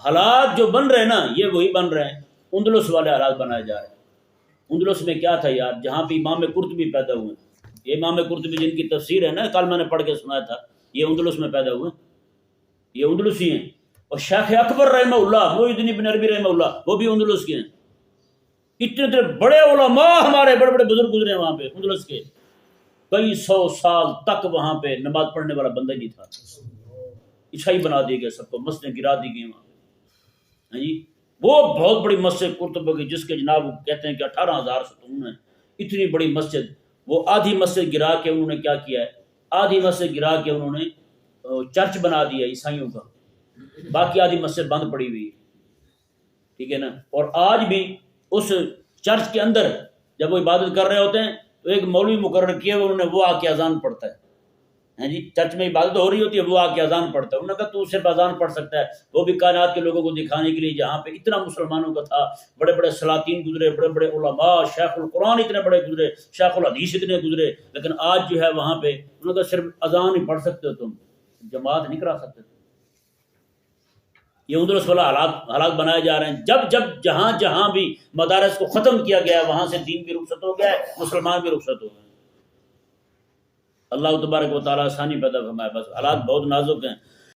حالات جو بن رہے ہیں نا یہ وہی بن رہے ہیں، اندلس والے حالات بنائے جا رہے ہیں۔ اندلس میں کیا تھا یار، جہاں پہ امام قرطبی پیدا ہوئے، یہ امام قرطبی جن کی تفسیر ہے نا کل میں نے پڑھ کے سنایا تھا، یہ اندلس میں پیدا ہوئے، یہ اندلسی ہیں۔ اور شیخ اکبر رحمہ اللہ، محی الدین ابن عربی رحمہ اللہ، وہ بھی اندلس کے ہیں۔ اتنے بڑے علماء ہمارے بڑے بڑے بزرگ گزرے ہیں وہاں پہ اندلس کے، کئی سو سال تک وہاں پہ نماز پڑھنے والا بندہ ہی نہیں تھا، عیسائی بنا دیے گئے سب کو، مسجدیں گرا دی گئی وہاں پہ۔ ہاں جی، وہ بہت بڑی مسجد قرطبہ کی، جس کے جناب کہتے ہیں کہ 18,000 ستون ہیں، اتنی بڑی مسجد، وہ آدھی مسجد گرا کے انہوں نے کیا کیا ہے، آدھی مسجد گرا کے انہوں نے چرچ بنا دیا عیسائیوں کا، باقی آدھی مسجد بند پڑی ہوئی، ٹھیک ہے نا۔ اور آج بھی اس چرچ کے اندر جب وہ عبادت کر رہے ہوتے ہیں تو ایک مولوی مقرر کیا انہوں نے، وہ آ کے اذان پڑھتا ہے، ہاں جی، چرچ میں عبادت ہو رہی ہوتی ہے، وہ آ کے اذان پڑھتا ہے۔ انہوں نے کہا تو صرف اذان پڑھ سکتا ہے، وہ بھی کائنات کے لوگوں کو دکھانے کے لیے، جہاں پہ اتنا مسلمانوں کا تھا، بڑے بڑے سلاطین گزرے، بڑے بڑے علماء، شیخ القرآن اتنے بڑے گزرے، شیخ الحدیث اتنے گزرے، لیکن آج جو ہے وہاں پہ انہوں نے کہا صرف اذان ہی پڑھ سکتے ہو، تم جماعت نہیں کرا سکتے۔ یہ اندلس والا حالات بنائے جا رہے ہیں۔ جب جب جہاں جہاں بھی مدارس کو ختم کیا گیا ہے وہاں سے دین بھی رخصت ہو گیا ہے، مسلمان بھی رخصت ہو گئے۔ اللہ تبارک و تعالیٰ آسانی پیدا فرمائے، بس حالات بہت نازک ہیں۔